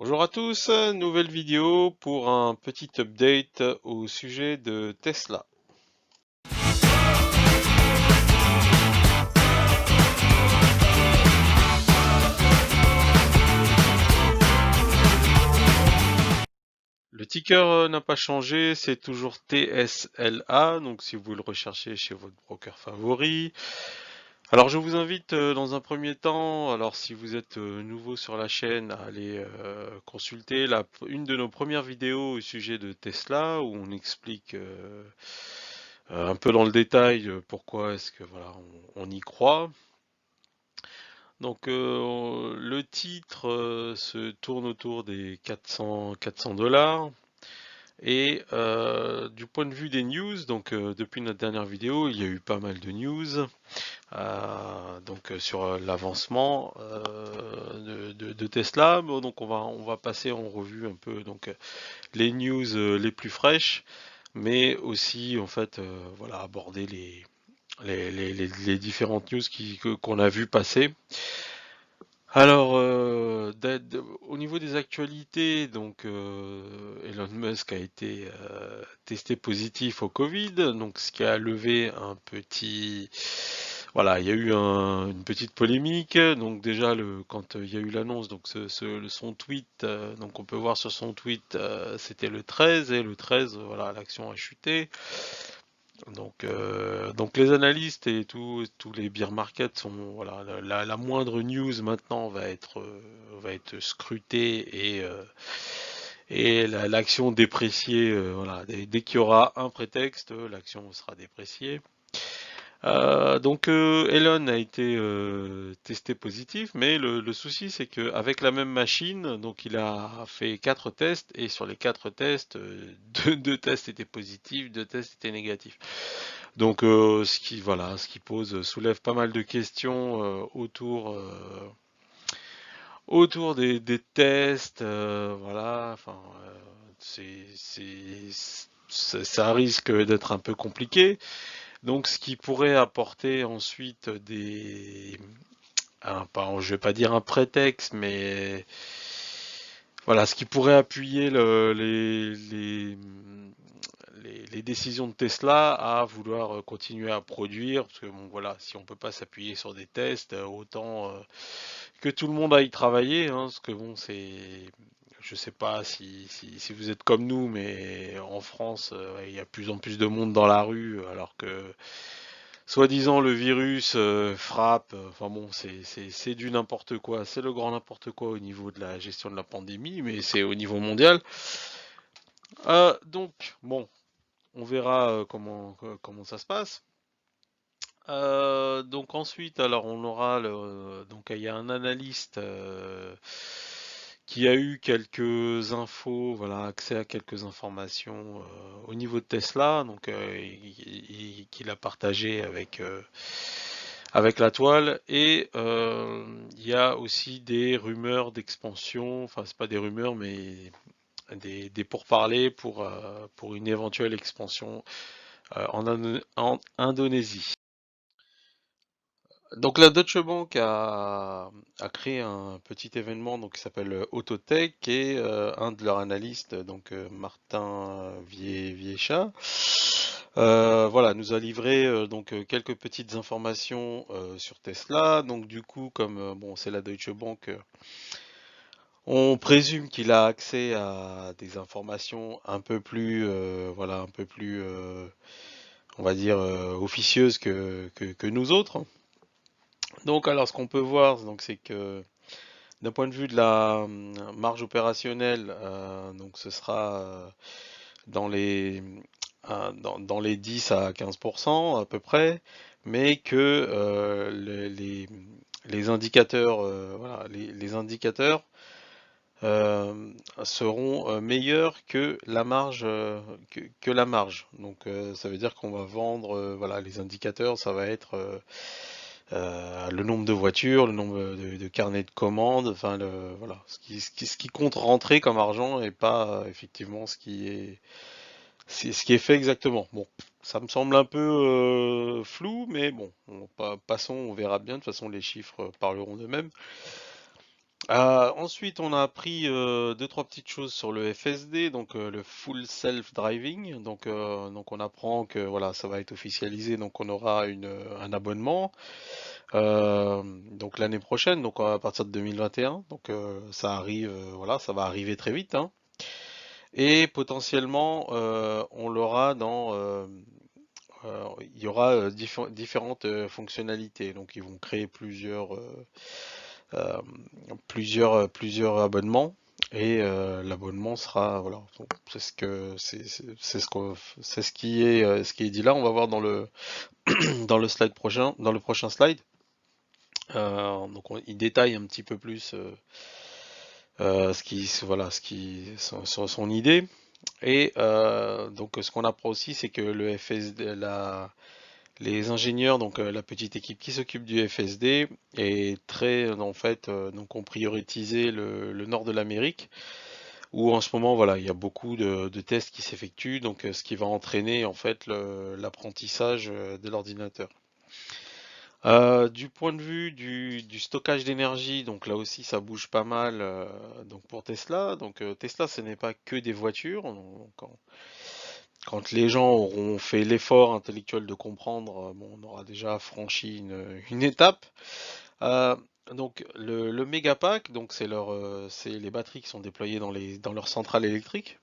Bonjour à tous, nouvelle vidéo pour un petit update au sujet de Tesla. Le ticker n'a pas changé, c'est toujours TSLA, donc si vous le recherchez chez votre broker favori. Alors je vous invite dans un premier temps, alors si vous êtes nouveau sur la chaîne, à aller consulter une de nos premières vidéos au sujet de Tesla où on explique un peu dans le détail pourquoi est-ce que voilà on y croit. Donc le titre se tourne autour des 400 dollars. Et du point de vue des news, donc depuis notre dernière vidéo, il y a eu pas mal de news donc sur l'avancement de Tesla. Bon, donc on va passer en revue un peu donc les news les plus fraîches, mais aussi en fait voilà aborder les différentes news qu'on a vu passer. Alors, au niveau des actualités, donc Elon Musk a été testé positif au Covid, donc ce qui a levé un petit, voilà, il y a eu une petite polémique. Donc déjà, quand il y a eu l'annonce, donc son tweet, donc on peut voir sur son tweet, c'était le 13 et le 13, voilà, l'action a chuté. Donc les analystes et tous les bear markets sont voilà la moindre news maintenant va être scrutée et l'action dépréciée voilà dès qu'il y aura un prétexte l'action sera dépréciée. Donc Elon a été testé positif, mais le souci c'est qu'avec la même machine, donc il a fait 4 tests et sur les 4 tests, deux tests étaient positifs, 2 tests étaient négatifs. Donc ce qui soulève pas mal de questions autour des tests, voilà, enfin ça risque d'être un peu compliqué. Donc, ce qui pourrait apporter ensuite je vais pas dire un prétexte, mais voilà, ce qui pourrait appuyer les décisions de Tesla à vouloir continuer à produire, parce que bon, voilà, si on peut pas s'appuyer sur des tests, autant que tout le monde aille travailler, hein, parce que bon, je sais pas si vous êtes comme nous, mais en France, il y a de plus en plus de monde dans la rue, alors que soi-disant le virus frappe, enfin bon, c'est du n'importe quoi, c'est le grand n'importe quoi au niveau de la gestion de la pandémie, mais c'est au niveau mondial. Donc bon, on verra comment ça se passe. Donc ensuite, alors on aura donc il y a un analyste qui a eu quelques infos, voilà, accès à quelques informations au niveau de Tesla, donc qu'il a partagé avec la toile. Et il y a aussi des rumeurs d'expansion, enfin c'est pas des rumeurs, mais des pourparlers pour une éventuelle expansion en Indonésie. Donc la Deutsche Bank a créé un petit événement donc, qui s'appelle Autotech et un de leurs analystes, donc Martin Viechat, voilà, nous a livré donc quelques petites informations sur Tesla. Donc du coup, comme bon, c'est la Deutsche Bank, on présume qu'il a accès à des informations un peu plus, voilà, un peu plus, on va dire, officieuses que nous autres. Donc, alors, ce qu'on peut voir, donc, c'est que d'un point de vue de la marge opérationnelle, donc ce sera dans les dans les 10 à 15% à peu près, mais que les indicateurs, voilà, les indicateurs seront meilleurs que la marge, que la marge. Donc, ça veut dire qu'on va vendre, voilà, les indicateurs, ça va être le nombre de voitures, le nombre de carnets de commandes, enfin voilà, ce qui compte rentrer comme argent et pas effectivement ce qui est fait exactement. Bon, ça me semble un peu flou, mais bon, passons, on verra bien. De toute façon, les chiffres parleront d'eux-mêmes. Ensuite, on a appris deux, trois petites choses sur le FSD, donc le Full Self Driving. Donc on apprend que voilà, ça va être officialisé, donc on aura un abonnement. Donc l'année prochaine, donc à partir de 2021. Donc ça arrive, voilà, ça va arriver très vite, hein. Et potentiellement, on l'aura il y aura différentes fonctionnalités. Donc ils vont créer euh, plusieurs abonnements. Et l'abonnement sera, voilà, c'est ce que c'est ce qui est dit là. On va voir dans le dans le slide prochain, dans le prochain slide. Il détaille un petit peu plus voilà, son idée. Et donc ce qu'on apprend aussi, c'est que le FSD, les ingénieurs, donc la petite équipe qui s'occupe du FSD, est très en fait donc ont prioritisé le nord de l'Amérique, où en ce moment voilà, il y a beaucoup de tests qui s'effectuent, donc ce qui va entraîner en fait l'apprentissage de l'ordinateur. Du point de vue du stockage d'énergie, donc là aussi ça bouge pas mal donc pour Tesla. Donc Tesla, ce n'est pas que des voitures. Quand les gens auront fait l'effort intellectuel de comprendre, bon, on aura déjà franchi une étape. Euh, donc le Megapack, donc c'est les batteries qui sont déployées dans leur centrale électrique.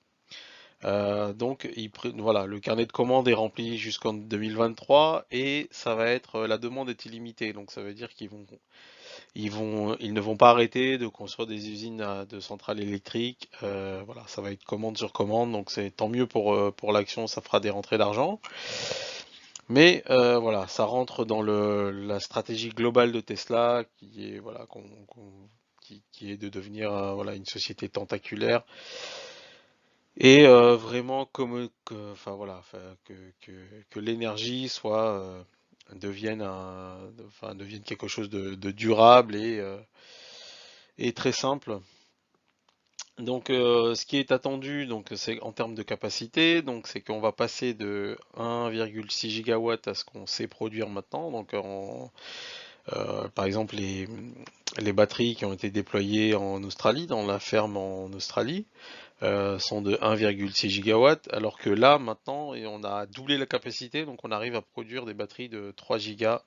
Voilà, le carnet de commandes est rempli jusqu'en 2023 et ça va être la demande est illimitée. Donc ça veut dire ils ne vont pas arrêter de construire des usines de centrales électriques. Voilà, ça va être commande sur commande. Donc c'est tant mieux pour l'action, ça fera des rentrées d'argent. Mais voilà, ça rentre dans la stratégie globale de Tesla qui est voilà qui est de devenir voilà une société tentaculaire et vraiment enfin voilà, que, que l'énergie devienne quelque chose de durable et très simple. Donc, ce qui est attendu, donc c'est en termes de capacité, donc c'est qu'on va passer de 1,6 gigawatts à ce qu'on sait produire maintenant. Par exemple, les batteries qui ont été déployées en Australie, dans la ferme en Australie, sont de 1,6 gigawatts, alors que là, maintenant, et on a doublé la capacité, donc on arrive à produire des batteries de 3 gigawatts.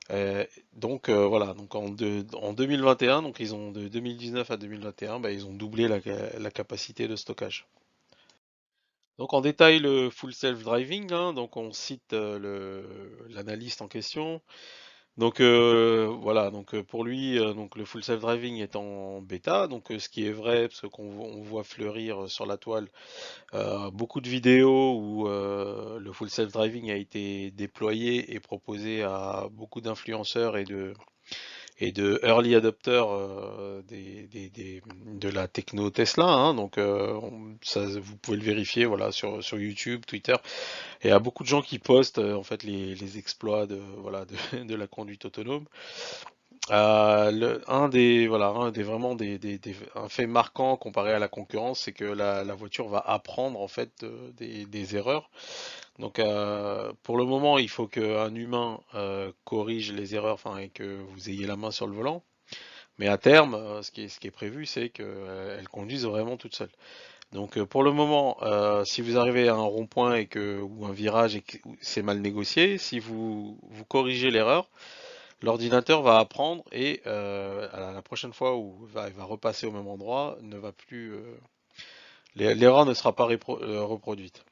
Voilà, donc en 2021, donc ils ont de 2019 à 2021, bah, ils ont doublé la capacité de stockage. Donc en détail le full self-driving, hein, donc on cite l'analyste en question. Donc voilà, donc pour lui, donc le full self-driving est en bêta, donc ce qui est vrai, parce on voit fleurir sur la toile beaucoup de vidéos où le full self-driving a été déployé et proposé à beaucoup d'influenceurs et de early adopters de la techno Tesla, hein. Donc ça, vous pouvez le vérifier, voilà, sur YouTube, Twitter. Et il y a beaucoup de gens qui postent en fait les exploits voilà, de la conduite autonome. Un des vraiment un fait marquant comparé à la concurrence, c'est que la voiture va apprendre en fait des erreurs. Donc pour le moment, il faut qu'un humain corrige les erreurs, enfin, et que vous ayez la main sur le volant. Mais à terme, ce qui est prévu, c'est qu'elle conduise vraiment toute seule. Donc pour le moment, si vous arrivez à un rond-point ou un virage et que c'est mal négocié, si vous corrigez l'erreur, l'ordinateur va apprendre et à la prochaine fois où il va repasser au même endroit, ne va plus l'erreur ne sera pas reproduite.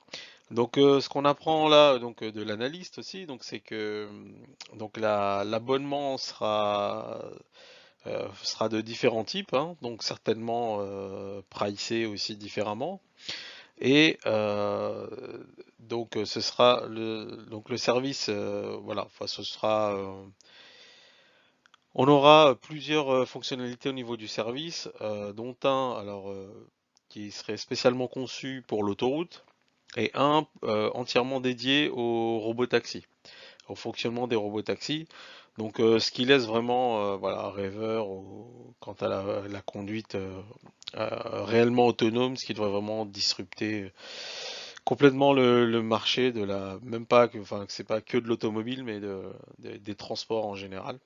Donc ce qu'on apprend là donc de l'analyste aussi, donc c'est que donc l'abonnement sera de différents types, hein, donc certainement pricé aussi différemment. Et donc ce sera le service, voilà, enfin ce sera on aura plusieurs fonctionnalités au niveau du service, dont un alors qui serait spécialement conçu pour l'autoroute et un entièrement dédié aux robotaxis, au fonctionnement des robotaxis. Donc ce qui laisse vraiment voilà rêveur quant à la conduite réellement autonome, ce qui devrait vraiment disrupter complètement le marché de la même pas que enfin que c'est pas que de l'automobile mais des transports en général.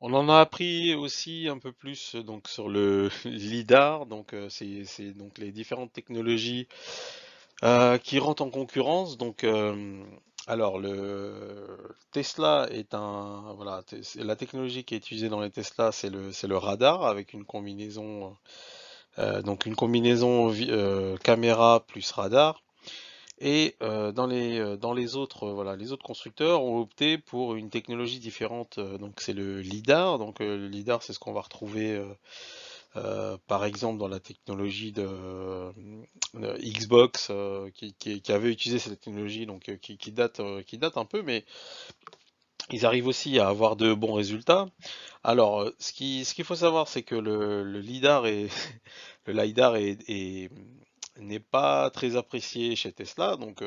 On en a appris aussi un peu plus donc sur le lidar, donc c'est donc les différentes technologies qui rentrent en concurrence. Donc alors le Tesla est un voilà, la technologie qui est utilisée dans les Tesla, c'est le radar avec une combinaison donc une combinaison caméra plus radar. Et dans les autres, voilà, les autres constructeurs ont opté pour une technologie différente. Donc c'est le LiDAR. Donc le LiDAR, c'est ce qu'on va retrouver par exemple dans la technologie de Xbox qui avait utilisé cette technologie, donc qui date un peu, mais ils arrivent aussi à avoir de bons résultats. Alors, ce qu'il faut savoir, c'est que le LiDAR le LiDAR n'est pas très apprécié chez Tesla, donc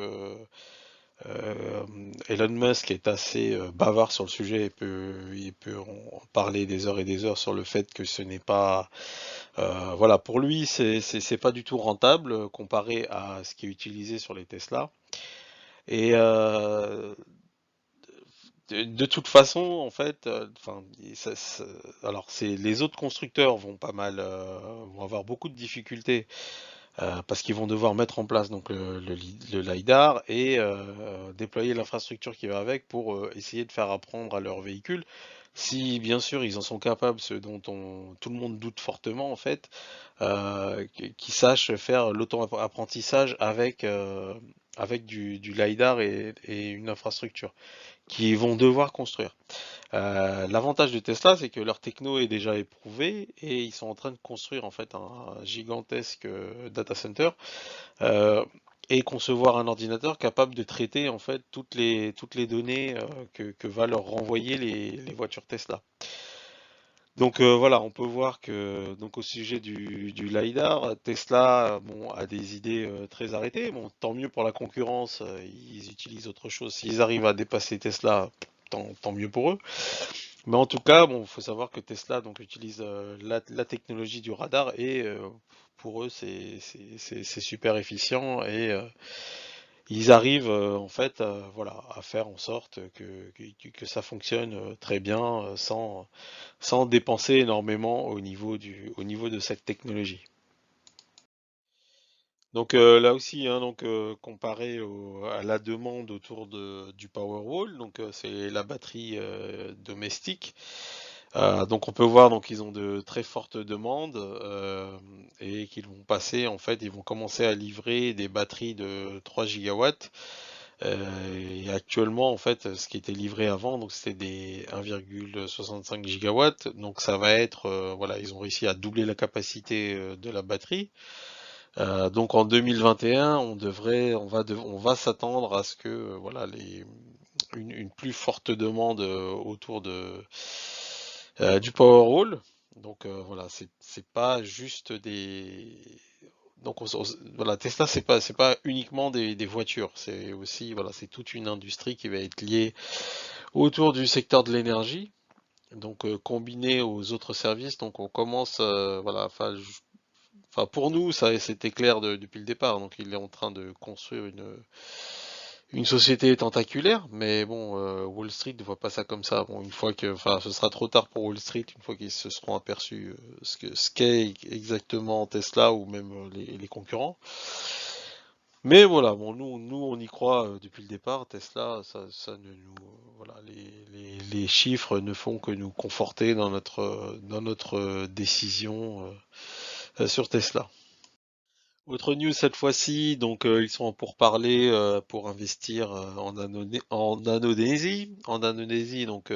Elon Musk est assez bavard sur le sujet et il peut en parler des heures et des heures sur le fait que ce n'est pas, voilà, pour lui, c'est pas du tout rentable comparé à ce qui est utilisé sur les Tesla. Et de toute façon, en fait, enfin, alors les autres constructeurs vont pas mal, vont avoir beaucoup de difficultés parce qu'ils vont devoir mettre en place donc le LiDAR et déployer l'infrastructure qui va avec pour essayer de faire apprendre à leur véhicule. Si bien sûr ils en sont capables, ce dont tout le monde doute fortement en fait, qu'ils sachent faire l'auto-apprentissage avec du LiDAR et une infrastructure qu'ils vont devoir construire. L'avantage de Tesla, c'est que leur techno est déjà éprouvée et ils sont en train de construire en fait un gigantesque data center euh, et concevoir un ordinateur capable de traiter en fait toutes les données que va leur renvoyer les voitures Tesla. Donc voilà, on peut voir que donc au sujet du LiDAR, Tesla bon, a des idées très arrêtées. Bon, tant mieux pour la concurrence, ils utilisent autre chose. S'ils arrivent à dépasser Tesla, tant mieux pour eux. Mais en tout cas, bon, faut savoir que Tesla donc utilise la technologie du radar et pour eux c'est super efficient et ils arrivent en fait voilà à faire en sorte que ça fonctionne très bien sans dépenser énormément au niveau de cette technologie. Donc là aussi, hein, donc comparé à la demande autour du Powerwall, donc c'est la batterie domestique. Donc on peut voir donc ils ont de très fortes demandes et qu'ils vont passer en fait, ils vont commencer à livrer des batteries de 3 gigawatts. Et actuellement en fait, ce qui était livré avant, donc c'était des 1,65 gigawatts. Donc ça va être voilà, ils ont réussi à doubler la capacité de la batterie. Donc en 2021, on va s'attendre à ce que voilà une plus forte demande autour du Powerwall. Donc voilà, c'est pas juste des donc voilà, Tesla c'est pas uniquement des voitures, c'est aussi voilà, c'est toute une industrie qui va être liée autour du secteur de l'énergie. Donc combiné aux autres services, donc on commence voilà, enfin, pour nous, ça c'était clair depuis le départ. Donc, il est en train de construire une société tentaculaire, mais bon, Wall Street ne voit pas ça comme ça. Bon, une fois que, enfin, ce sera trop tard pour Wall Street, une fois qu'ils se seront aperçus ce qu'est exactement Tesla ou même les concurrents. Mais voilà, bon, nous, on y croit depuis le départ. Tesla, ça ne nous, voilà, les chiffres ne font que nous conforter dans notre décision sur Tesla. Autre news cette fois-ci, donc ils sont en pourparlers pour investir en Indonésie, donc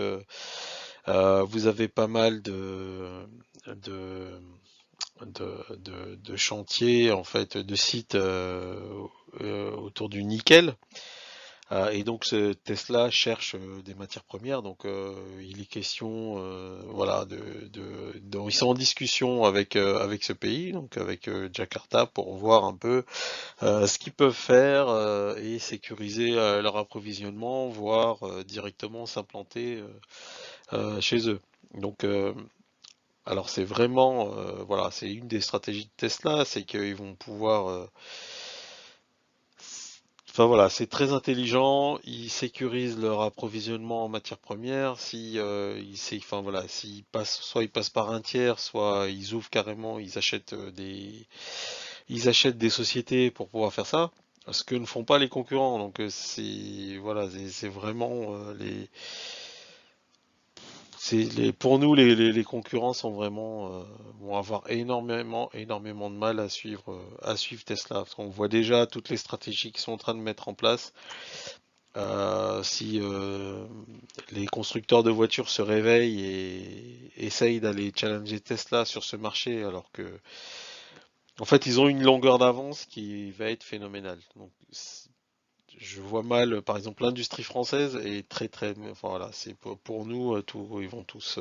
vous avez pas mal de, de chantiers, en fait, de sites autour du nickel. Et donc Tesla cherche des matières premières, donc il est question, voilà, ils sont en discussion avec ce pays, donc avec Jakarta, pour voir un peu ce qu'ils peuvent faire et sécuriser leur approvisionnement, voire directement s'implanter chez eux. Donc, alors c'est vraiment, voilà, c'est une des stratégies de Tesla, c'est qu'ils vont pouvoir Enfin voilà, c'est très intelligent, ils sécurisent leur approvisionnement en matières premières. Si enfin voilà, s'ils passent, soit ils passent par un tiers, soit ils ouvrent carrément, ils achètent des sociétés pour pouvoir faire ça. Ce que ne font pas les concurrents. Donc c'est voilà, c'est vraiment pour nous les concurrents sont vraiment vont avoir énormément de mal à suivre Tesla. Parce qu'on voit déjà toutes les stratégies qu'ils sont en train de mettre en place. Si les constructeurs de voitures se réveillent et essayent d'aller challenger Tesla sur ce marché, alors que, en fait, ils ont une longueur d'avance qui va être phénoménale. Donc, je vois mal, par exemple, l'industrie française est enfin voilà, c'est pour nous, ils vont tous,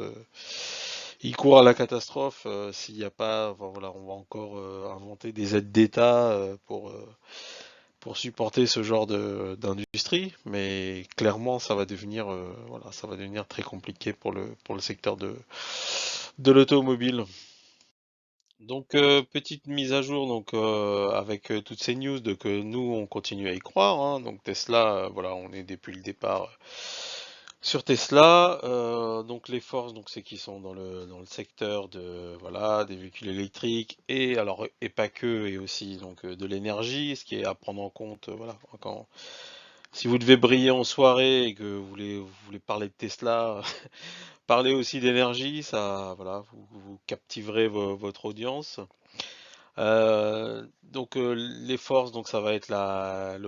ils courent à la catastrophe s'il n'y a pas, enfin, voilà, on va encore inventer des aides d'État pour supporter ce genre d'industrie, mais clairement ça va devenir voilà, ça va devenir très compliqué pour le secteur de l'automobile. Donc petite mise à jour donc avec toutes ces news de que nous on continue à y croire, hein. Donc Tesla voilà, on est depuis le départ sur Tesla. Donc les forces donc c'est qu'ils sont dans le secteur de voilà des véhicules électriques et alors et pas que et aussi donc de l'énergie, ce qui est à prendre en compte voilà quand si vous devez briller en soirée et que vous voulez parler de Tesla, parlez aussi d'énergie, ça, voilà, vous captiverez votre audience. Donc les forces, donc ça va être la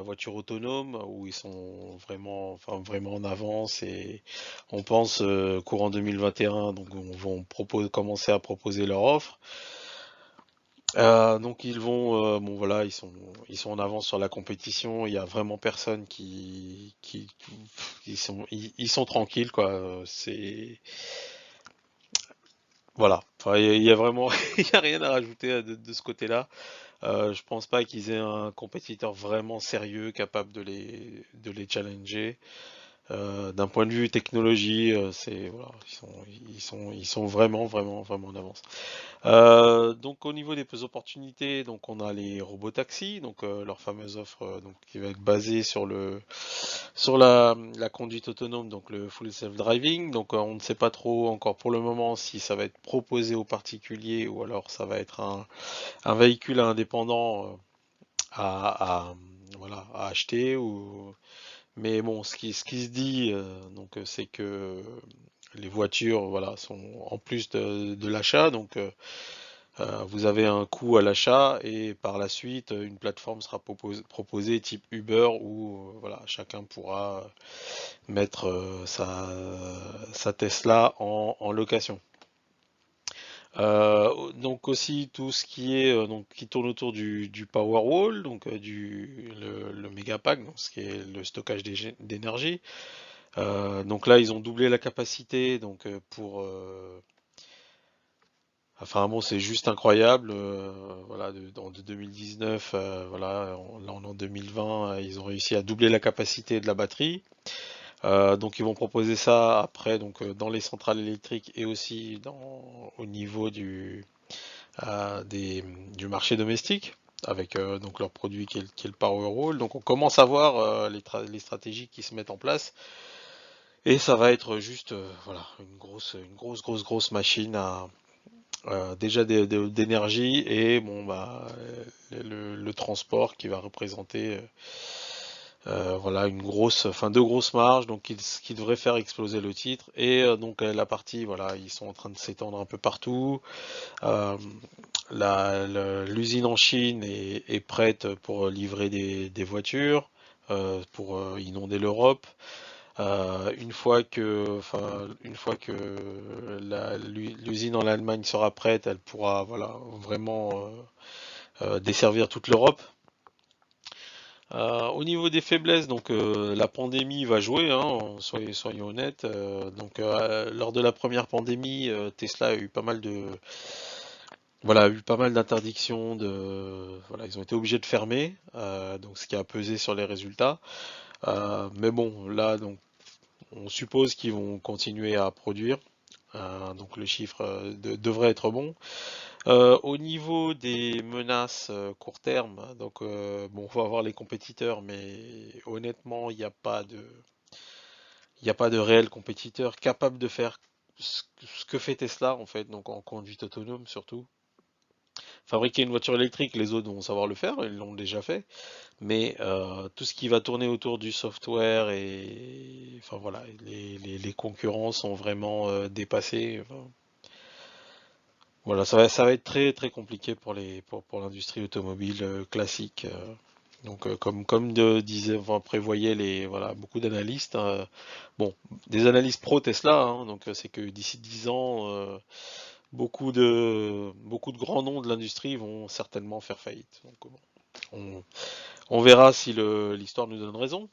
voiture autonome où ils sont vraiment, enfin vraiment en avance et on pense courant 2021, donc on vont commencer à proposer leur offre. Donc ils vont, bon voilà, ils sont en avance sur la compétition. Il y a vraiment personne ils sont tranquilles quoi. C'est voilà. Enfin, il y a vraiment, il y a rien à rajouter de ce côté-là. Je pense pas qu'ils aient un compétiteur vraiment sérieux capable de les challenger. D'un point de vue technologie, c'est voilà, ils sont vraiment en avance. Donc au niveau des opportunités, donc on a les robotaxis, donc leur fameuse offre donc qui va être basée sur la conduite autonome, donc le full self-driving. Donc on ne sait pas trop encore pour le moment si ça va être proposé aux particuliers ou alors ça va être un véhicule indépendant voilà à acheter ou mais bon ce qui se dit donc c'est que les voitures voilà sont en plus de l'achat donc vous avez un coût à l'achat et par la suite une plateforme sera proposée type Uber où voilà chacun pourra mettre sa Tesla en location. Donc aussi tout ce qui est donc qui tourne autour du Powerwall, donc le Megapack, donc ce qui est le stockage d'énergie. Donc là ils ont doublé la capacité donc enfin bon, c'est juste incroyable. Voilà, de 2019, voilà, là on est en 2020, ils ont réussi à doubler la capacité de la batterie. Donc ils vont proposer ça après, donc dans les centrales électriques et aussi au niveau du marché domestique, avec donc leur produit qui est le Powerwall. Donc on commence à voir les stratégies qui se mettent en place. Et ça va être juste voilà grosse machine à déjà d'énergie et bon bah le transport qui va représenter voilà une grosse, enfin deux grosses marges, donc ce qui devrait faire exploser le titre. Et donc la partie, voilà, ils sont en train de s'étendre un peu partout. Euh, L'usine en Chine est prête pour livrer des voitures, pour inonder l'Europe. Une fois que l'usine en Allemagne sera prête, elle pourra voilà vraiment desservir toute l'Europe. Au niveau des faiblesses, donc la pandémie va jouer, hein, soyons honnêtes. Donc lors de la première pandémie, Tesla a eu pas mal voilà, a eu pas mal d'interdictions voilà, ils ont été obligés de fermer, donc ce qui a pesé sur les résultats. Mais bon, là, donc on suppose qu'ils vont continuer à produire. Donc le chiffre devrait être bon. Au niveau des menaces court terme, donc bon, on va voir les compétiteurs, mais honnêtement, il n'y a pas de réel compétiteur capable de faire ce que fait Tesla en fait, donc en conduite autonome surtout. Fabriquer une voiture électrique, les autres vont savoir le faire, ils l'ont déjà fait, mais tout ce qui va tourner autour du software et enfin voilà, les concurrents sont vraiment dépassés. Enfin, voilà, ça va être très très compliqué pour l'industrie automobile classique. Donc enfin, prévoyaient voilà, beaucoup d'analystes. Bon, des analystes pro Tesla, hein, donc c'est que d'ici 10 ans, beaucoup de grands noms de l'industrie vont certainement faire faillite. Donc bon, on verra si l'histoire nous donne raison.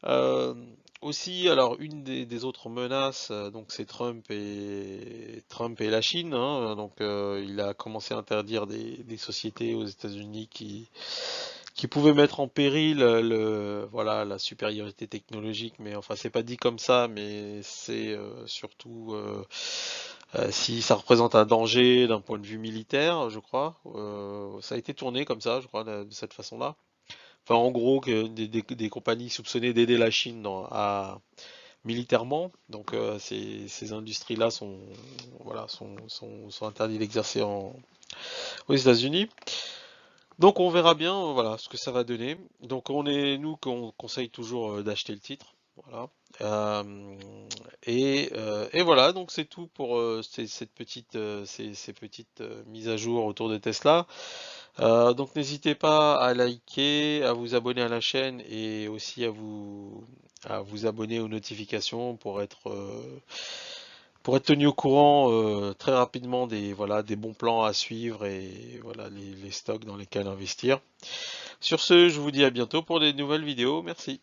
Euh, Aussi, alors une des autres menaces, donc c'est Trump et la Chine, hein. Donc il a commencé à interdire des sociétés aux États-Unis qui pouvaient mettre en péril voilà, la supériorité technologique. Mais enfin, c'est pas dit comme ça, mais c'est surtout si ça représente un danger d'un point de vue militaire, je crois. Ça a été tourné comme ça, je crois, de cette façon-là. Enfin, en gros, que des compagnies soupçonnées d'aider la Chine militairement. Donc, ces industries-là voilà, sont interdites d'exercer aux États-Unis. Donc, on verra bien, voilà, ce que ça va donner. Donc, nous, qu'on conseille toujours d'acheter le titre. Voilà. Euh, et voilà, donc c'est tout pour ces petites mises à jour autour de Tesla. Donc n'hésitez pas à liker, à vous abonner à la chaîne et aussi à vous abonner aux notifications pour être tenu au courant très rapidement voilà, des bons plans à suivre et voilà, les stocks dans lesquels investir. Sur ce, je vous dis à bientôt pour des nouvelles vidéos. Merci.